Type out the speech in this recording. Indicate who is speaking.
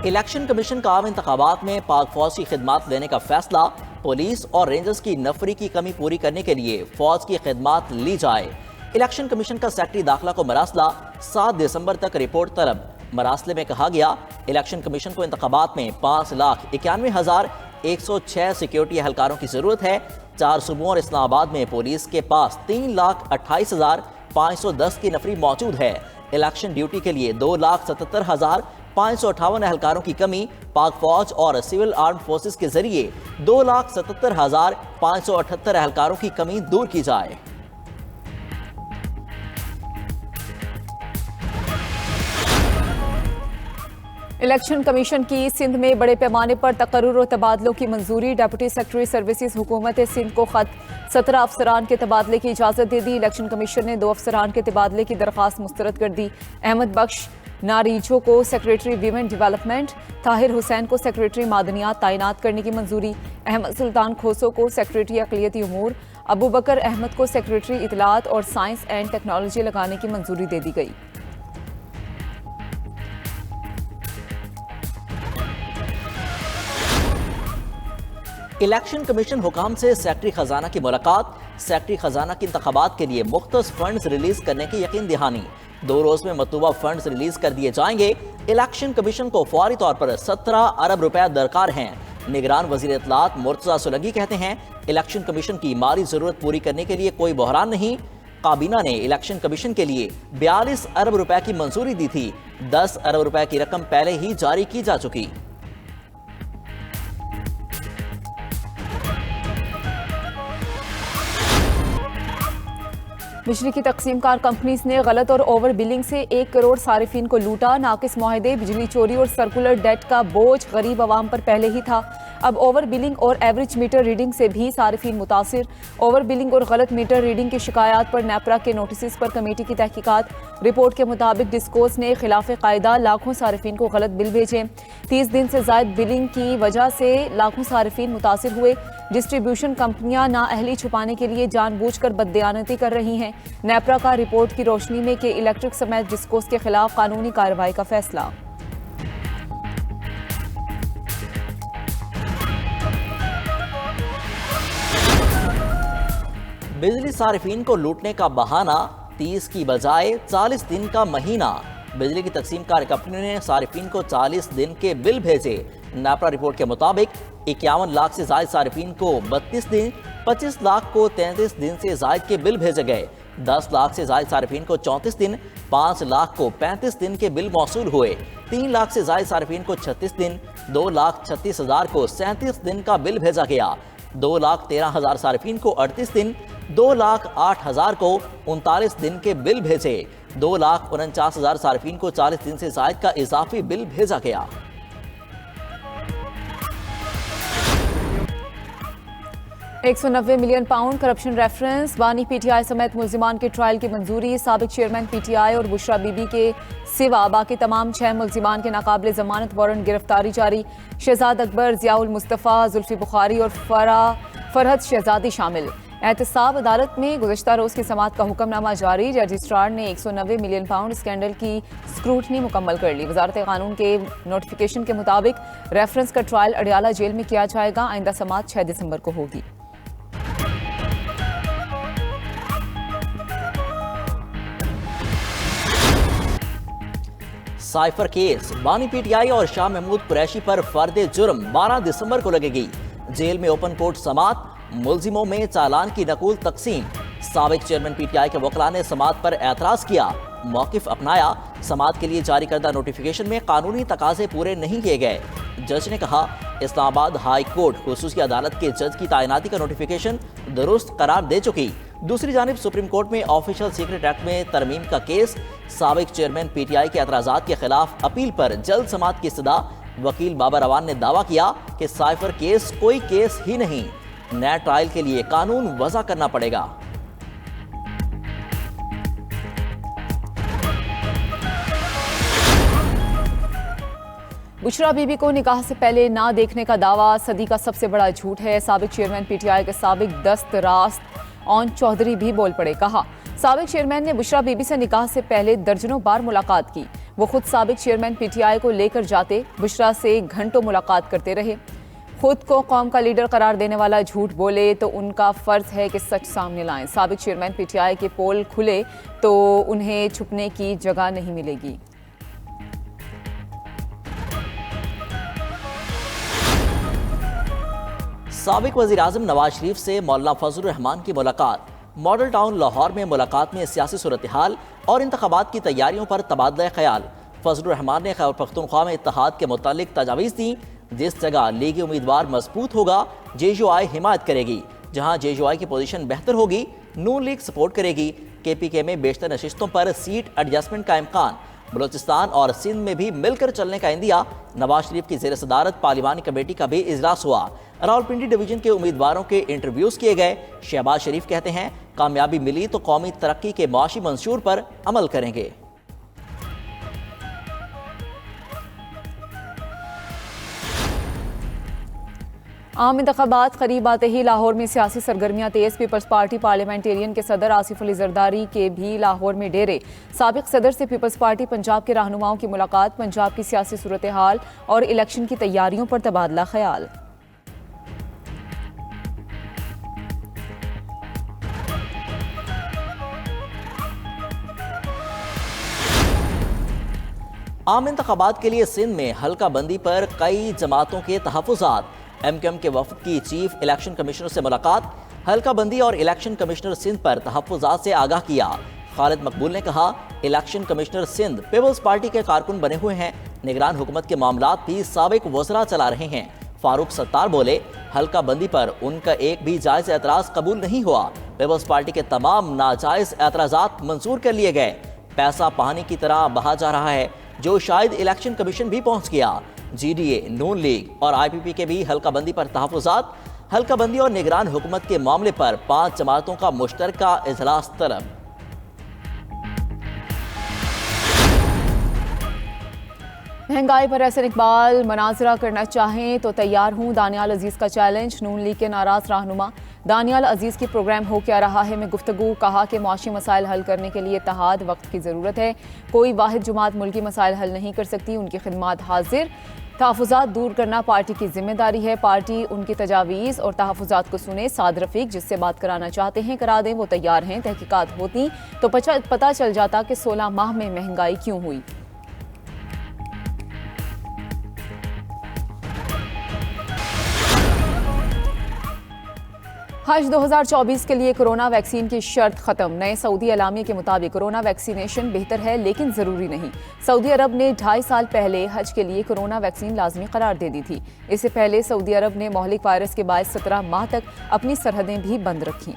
Speaker 1: Election commission का आम इंतखाबात में पाक फौज की खिदमात लेने का फैसला। पुलिस और रेंजर्स की नफरी की कमी पूरी करने के लिए फौज की खिदमात ली जाए। इलेक्शन कमीशन का सेक्रेटरी दाखिला को मरासला, 7 दिसंबर तक रिपोर्ट तलब। मरासले में कहा गया, इलेक्शन कमीशन को इंतखाबात में 5,91,106 सिक्योरिटी एहलकारों की जरूरत है। 4 सूबों और इस्लामाबाद में पुलिस के पास 3,28,510 की नफरी मौजूद है। इलेक्शन ड्यूटी के लिए 2,77,558 एहलकारों की कमी। पाक फौज और सिविल आर्म फोर्सेस के जरिए 2,77,578 एहलकारों की कमी दूर की जाए।
Speaker 2: इलेक्शन कमीशन की सिंध में बड़े पैमाने पर तकर्रुर और तबादलों की मंजूरी। डिप्टी सेक्रेटरी सर्विसेज हुकूमत सिंध को खत, 17 अफसरान के तबादले की इजाज़त दे दी। इलेक्शन कमीशन ने 2 अफसरान के तबादले की दरख्वास्त मुस्तरद कर दी। अहमद बख्श नारीजो को secretary women development, Tahir Hussain को सेक्रेटरी मादनियात तैनात करने की मंजूरी। अहमद सुल्तान खोसो को सेक्रेटरी अक़लियती उमूर, अबू बकर अहमद को सेक्रेटरी इतलात और साइंस एंड टेक्नोलॉजी लगाने की मंजूरी दे दी गई।
Speaker 1: इलेक्शन कमीशन हुकाम से सेक्रेटरी खजाना की मुलाकात। सेक्रेटरी खजाना की इंतखाबात के लिए मुख्तस फंड्स रिलीज करने की यकीन दहानी। 2 रोज में मतलूबा फंड्स रिलीज कर दिए जाएंगे। इलेक्शन कमीशन को फौरी तौर पर 17 अरब रुपए दरकार हैं। निगरान वजीर इत्तलात मुर्तज़ा सुलगी कहते हैं, इलेक्शन कमीशन की माली जरूरत पूरी करने के लिए कोई बहरान नहीं। काबीना ने इलेक्शन कमीशन के लिए 42 अरब रुपए की मंजूरी दी थी। 10 अरब रुपए की रकम पहले ही जारी की जा चुकी।
Speaker 2: बिजली की तकसीमकार कंपनीज ने गलत और ओवर बिलिंग से 1 करोड़ सारिफिन को लूटा। नाकिस मुआहदे, बिजली चोरी और सर्कुलर डेट का बोझ गरीब आवाम पर पहले ही था। अब ओवर बिलिंग और एवरेज मीटर रीडिंग से भी सारिफिन मुतासिर। ओवर बिलिंग और गलत मीटर रीडिंग की शिकायत पर नेपरा के नोटिस पर कमेटी की तहकीकात। रिपोर्ट के मुताबिक डिस्कोस ने खिलाफ कायदा लाखों सारिफिन को गलत बिल भेजे। 30 दिन से जायद बिलिंग की वजह से लाखों सारिफिन मुतासिर हुए। डिस्ट्रीब्यूशन कंपनियां नाअहली छुपाने के लिए जानबूझकर बददयानती कर रही हैं। नेपरा का रिपोर्ट की रोशनी में कि इलेक्ट्रिक समेत डिस्कोस के खिलाफ कानूनी कार्रवाई का फैसला।
Speaker 1: बिजली सारिफिन को लूटने का बहाना, 30 की बजाय 40 दिन का महीना। बिजली की तकसीमकार कंपनी ने सारिफिन को 40 दिन के बिल भेजे। नेपरा रिपोर्ट के मुताबिक 51 लाख से जायद सारिफिन को 32 दिन, 25 लाख को 33 दिन से जायद के बिल भेजे गए। 10 लाख से जायद सारिफिन को 34 दिन, 5 लाख को 35 दिन के बिल मौसूल हुए। 3 लाख से जायद सारिफिन को 36 दिन, 2,36,000 को 37 दिन का बिल भेजा गया। 2,13,000 सारिफिन को 38 दिन, 2,08,000 को 39 दिन के बिल भेजे। 2,49,000 सारिफिन को 40 दिन से जायद का इजाफी बिल भेजा गया।
Speaker 2: £190 मिलियन करप्शन रेफरेंस। बानी पीटीआई समेत मुल्जिमान के ट्रायल की मंजूरी। साबिक चेयरमैन पीटीआई और बुशरा बीबी के सिवा बाकी तमाम 6 मुल्जिमान के नाकाबिल जमानत वारंट गिरफ्तारी जारी। शहजाद अकबर, जियाउल मुस्तफ़ा, जुल्फी बुखारी और फरहद शहजादी शामिल। एहतसाब अदालत में गुज़श्ता रोज़ की समाअत का हुक्मनामा जारी। रजिस्ट्रार ने £190 मिलियन स्कैंडल की स्क्रूटनी मुकम्मल कर ली। वजारत कानून के नोटिफिकेशन के मुताबिक रेफरेंस का ट्रायल अडियाला जेल में किया जाएगा। आइंदा समाअत 6 दिसंबर को होगी।
Speaker 1: साइफर केस, बानी पीटीआई और शाह महमूद कुरैशी पर फर्द जुर्म 12 दिसंबर को लगेगी। जेल में ओपन कोर्ट समाअत, मुल्जिमों में चालान की नकूल तकसीम। साबिक चेयरमैन पीटीआई के वकला ने समाअत पर एतराज किया, मौकिफ अपनाया। समाअत के लिए जारी करदा नोटिफिकेशन में कानूनी तकाजे पूरे नहीं किए गए। जज ने कहा, इस्लामाबाद हाई कोर्ट खुसूसी अदालत के जज की तैनाती का नोटिफिकेशन दुरुस्त करार दे चुकी। दूसरी जानिब सुप्रीम कोर्ट में ऑफिशियल सीक्रेट एक्ट में तरमीम का केस। साबिक चेयरमैन पीटीआई के एतराज़ात के खिलाफ अपील पर जल्द समाअत की इस्तदा। वकील बाबर अवान ने दावा किया कि साइफर केस कोई केस ही नहीं, नया ट्रायल के लिए कानून वज़ा करना पड़ेगा।
Speaker 2: बुशरा बीबी को निकाह से पहले ना देखने का दावा सदी का सबसे बड़ा झूठ है। साबिक चेयरमैन पीटीआई के साबिक दस्त रास्त ऑन चौधरी भी बोल पड़े। कहा, साबिक चेयरमैन ने बुशरा बीबी से निकाह से पहले दर्जनों बार मुलाकात की। वो खुद साबिक चेयरमैन पीटीआई को लेकर जाते, बुशरा से घंटों मुलाकात करते रहे। खुद को कौम का लीडर करार देने वाला झूठ बोले तो उनका फर्ज है कि सच सामने लाएं। साबिक चेयरमैन पीटीआई के पोल खुले तो उन्हें छुपने की जगह नहीं मिलेगी।
Speaker 1: साबिक वज़ीर-ए-आज़म नवाज शरीफ से मौलाना फजलुर रहमान की मुलाकात। मॉडल टाउन लाहौर में मुलाकात में सियासी सूरत हाल और इंतखाबात की तैयारियों पर तबादला ख्याल। फजलुर रहमान ने खैबर पख्तूनख्वा में इत्तेहाद के मुतालिक तजावीज़ दी। जिस जगह लीगी उम्मीदवार मजबूत होगा JUI हिमायत करेगी, जहां JUI की पोजीशन बेहतर होगी नून लीग सपोर्ट करेगी। KPK में बेशतर नशिस्तों पर सीट एडजस्टमेंट का इम्कान। बलोचिस्तान और सिंध में भी मिलकर चलने का इंदिया। नवाज शरीफ की ज़ेर सदारत पार्लिमानी कमेटी का भी इजलास हुआ। रावलपिंडी डिवीजन के उम्मीदवारों के इंटरव्यूज़ किए गए। शहबाज शरीफ कहते हैं कामयाबी मिली तो कौमी तरक्की के माशी मंशूर पर अमल करेंगे।
Speaker 2: आम इंतखाबात करीब आते ही लाहौर में सियासी सरगर्मियां तेज। पीपल्स पार्टी पार्लियामेंटेरियन के सदर आसिफ अली जरदारी के भी लाहौर में डेरे। साबिक सदर से पीपल्स पार्टी पंजाब के रहनुमाओं की मुलाकात। पंजाब की सियासी सूरत हाल और इलेक्शन की तैयारियों पर तबादला ख्याल।
Speaker 1: आम इंतखाबात के लिए सिंध में हल्का बंदी पर कई जमातों के तहफ़्फ़ुज़ात। MQM के वफद की चीफ इलेक्शन कमिश्नर से मुलाकात। हल्का बंदी और इलेक्शन कमिश्नर सिंध पर तहफ़्फ़ुज़ात से आगाह किया। खालिद मकबूल ने कहा इलेक्शन कमिश्नर सिंध पीपल्स पार्टी के कारकुन बने हुए हैं। निगरान हुकूमत के मामलात भी साबिक वज़रा चला रहे हैं। फारूक सत्तार बोले हल्का बंदी पर उनका एक भी जायज़ एतराज़ कबूल नहीं हुआ। पीपल्स पार्टी के तमाम नाजायज़ एतराज़ात मंजूर कर लिए गए। पैसा पानी की तरह बहा जा रहा है जो शायद इलेक्शन कमीशन भी पहुंच गया। GDA, नून लीग और IPP के भी हल्का बंदी पर तहफ़्फ़ुज़ात। हल्का बंदी और निगरान हुकूमत के मामले पर 5 जमातों का मुश्तरका इजलास तलब।
Speaker 2: महंगाई पर एहसन इकबाल मनाजरा करना चाहें तो तैयार हूँ, दानियाल अजीज का चैलेंज। नून लीग के नाराज रहनुमा दानियाल अजीज की प्रोग्राम हो क्या रहा है में गुफ्तगू। कहा कि मुआशी मसाइल हल करने के लिए इत्तेहाद वक्त की ज़रूरत है। कोई वाहिद जमात मुल्की मसाइल हल नहीं कर सकती, उनकी खिदमात हाजिर। तहफ़्फ़ुज़ात दूर करना पार्टी की जिम्मेदारी है। पार्टी उनकी तजावीज़ और तहफ़्फ़ुज़ात को सुने। साद रफ़ीक जिससे बात कराना चाहते हैं करा दें, वो तैयार हैं। तहकीकात होती तो पता चल जाता कि 16 माह में महंगाई क्यों हुई। हज 2024 के लिए कोरोना वैक्सीन की शर्त खत्म। नए सऊदी एलामिया के मुताबिक कोरोना वैक्सीनेशन बेहतर है लेकिन ज़रूरी नहीं। सऊदी अरब ने 2.5 साल पहले हज के लिए कोरोना वैक्सीन लाजमी करार दे दी थी। इससे पहले सऊदी अरब ने मोहलिक वायरस के बायस 17 माह तक अपनी सरहदें भी बंद रखीं।